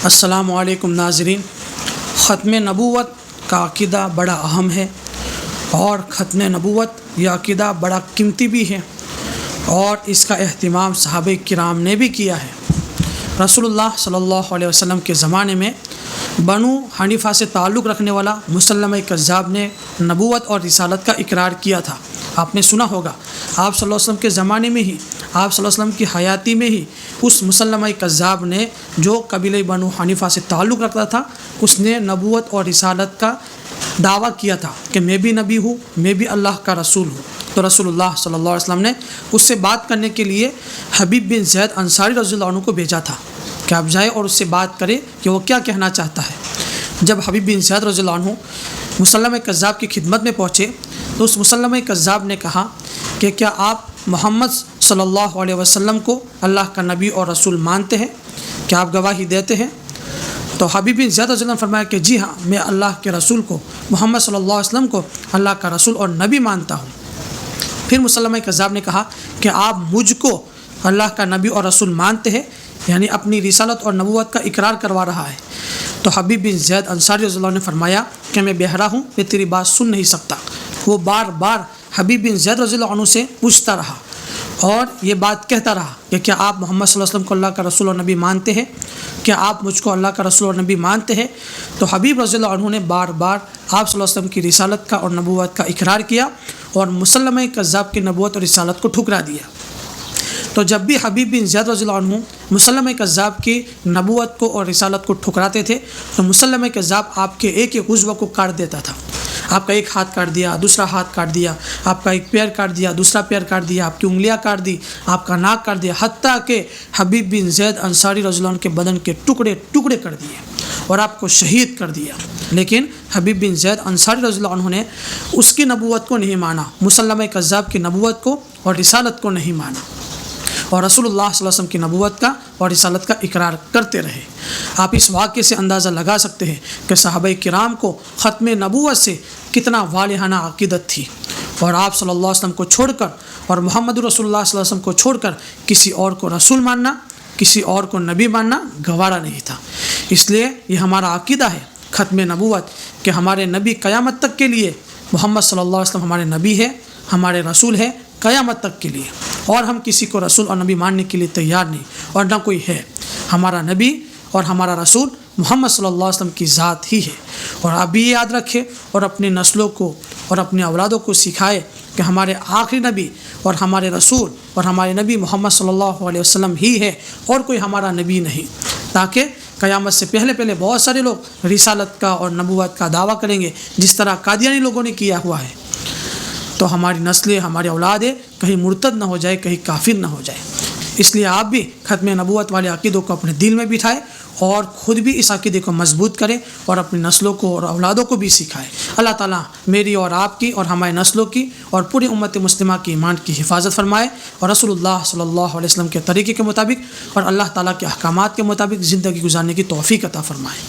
السلام علیکم ناظرین، ختم نبوت کا عقیدہ بڑا اہم ہے اور ختم نبوت یہ عقیدہ بڑا قیمتی بھی ہے اور اس کا اہتمام صحابہ کرام نے بھی کیا ہے۔ رسول اللہ صلی اللہ علیہ وسلم کے زمانے میں بنو حنیفہ سے تعلق رکھنے والا مسلمہ کذاب نے نبوت اور رسالت کا اقرار کیا تھا۔ آپ نے سنا ہوگا آپ صلی اللہ علیہ وسلم کے زمانے میں ہی، آپ صلی اللہ علیہ وسلم کی حیاتی میں ہی اس مسلمہ کذاب نے جو قبیلہ بنو حنیفہ سے تعلق رکھتا تھا، اس نے نبوت اور رسالت کا دعویٰ کیا تھا کہ میں بھی نبی ہوں، میں بھی اللہ کا رسول ہوں۔ تو رسول اللہ صلی اللہ علیہ وسلم نے اس سے بات کرنے کے لیے حبیب بن زید انصاری رضی اللہ عنہ کو بھیجا تھا کہ آپ جائیں اور اس سے بات کریں کہ وہ کیا کہنا چاہتا ہے۔ جب حبیب بن زید رضی اللہ عنہ مسلمہ کذاب کی خدمت میں پہنچے تو اس مسلمہ کذاب نے کہا کہ کیا آپ محمد صلی اللہ علیہ وسلم کو اللہ کا نبی اور رسول مانتے ہیں؟ کیا آپ گواہی دیتے ہیں؟ تو حبیب بن زید رضی اللہ عنہ نے فرمایا کہ جی ہاں، میں اللہ کے رسول کو، محمد صلی اللہ علیہ وسلم کو اللہ کا رسول اور نبی مانتا ہوں۔ پھر مسلمہ کذاب نے کہا کہ آپ مجھ کو اللہ کا نبی اور رسول مانتے ہیں، یعنی اپنی رسالت اور نبوت کا اقرار کروا رہا ہے۔ تو حبیب بن زید انصاری رضی اللہ عنہ نے فرمایا کہ میں بہرا ہوں، میں تیری بات سن نہیں سکتا۔ وہ بار بار حبیب بن زید رضی اللہ عنہ سے پوچھتا رہا اور یہ بات کہتا رہا کہ کیا آپ محمد صلی اللہ علیہ وسلم کو اللہ کا رسول اور نبی مانتے ہیں؟ کیا آپ مجھ کو اللہ کا رسول اور نبی مانتے ہیں؟ تو حبیب رضی اللہ عنہ نے بار بار آپ صلی اللہ علیہ وسلم کی رسالت کا اور نبوت کا اقرار کیا اور مسلمہ کذاب کی نبوت اور رسالت کو ٹھکرا دیا۔ تو جب بھی حبیب بن زید رضی اللہ عنہ مسلمہ کذاب کی نبوت کو اور رسالت کو ٹھکراتے تھے تو مسلمہ کذاب آپ کے ایک ایک عضو کو کاٹ دیتا تھا۔ آپ کا ایک ہاتھ کاٹ دیا، دوسرا ہاتھ کاٹ دیا، آپ کا ایک پیر کاٹ دیا، دوسرا پیر کاٹ دیا، آپ کی انگلیاں کاٹ دی، آپ کا ناک کاٹ دیا، حتیٰ کہ حبیب بن زید انصاری رضی اللہ عنہ کے بدن کے ٹکڑے ٹکڑے کر دیے اور آپ کو شہید کر دیا۔ لیکن حبیب بن زید انصاری رضی اللہ عنہ نے اس کی نبوت کو نہیں مانا، مسلمہ کذاب کی نبوت کو اور رسالت کو نہیں مانا اور رسول اللہ صلی اللہ علیہ وسلم کی نبوت کا اور رسالت کا اقرار کرتے رہے۔ آپ اس واقعے سے اندازہ لگا سکتے ہیں کہ صحابہ کرام کو ختم نبوت سے کتنا والہانہ عقیدت تھی اور آپ صلی اللہ علیہ وسلم کو چھوڑ کر اور محمد رسول اللہ صلی اللہ علیہ وسلم کو چھوڑ کر کسی اور کو رسول ماننا، کسی اور کو نبی ماننا گوارا نہیں تھا۔ اس لیے یہ ہمارا عقیدہ ہے ختم نبوت کہ ہمارے نبی قیامت تک کے لیے، محمد صلی اللہ علیہ وسلم ہمارے نبی ہے، ہمارے رسول ہے قیامت تک کے لیے، اور ہم کسی کو رسول اور نبی ماننے کے لیے تیار نہیں اور نہ کوئی ہے۔ ہمارا نبی اور ہمارا رسول محمد صلی اللہ علیہ وسلم کی ذات ہی ہے۔ اور آپ بھی یہ یاد رکھیں اور اپنی نسلوں کو اور اپنے اولادوں کو سکھائے کہ ہمارے آخری نبی اور ہمارے رسول اور ہمارے نبی محمد صلی اللہ علیہ وسلم ہی ہے اور کوئی ہمارا نبی نہیں، تاکہ قیامت سے پہلے بہت سارے لوگ رسالت کا اور نبوت کا دعویٰ کریں گے جس طرح قادیانی لوگوں نے کیا ہوا ہے، تو ہماری نسلیں، ہمارے اولادیں کہیں مرتد نہ ہو جائے، کہیں کافر نہ ہو جائے۔ اس لیے آپ بھی ختم نبوت والے عقیدوں کو اپنے دل میں بٹھائیں اور خود بھی اس عقیدے کو مضبوط کریں اور اپنی نسلوں کو اور اولادوں کو بھی سکھائیں۔ اللہ تعالیٰ میری اور آپ کی اور ہمارے نسلوں کی اور پوری امت مسلمہ کی ایمان کی حفاظت فرمائے اور رسول اللہ صلی اللہ علیہ وسلم کے طریقے کے مطابق اور اللہ تعالیٰ کے احکامات کے مطابق زندگی گزارنے کی توفیق عطا فرمائے۔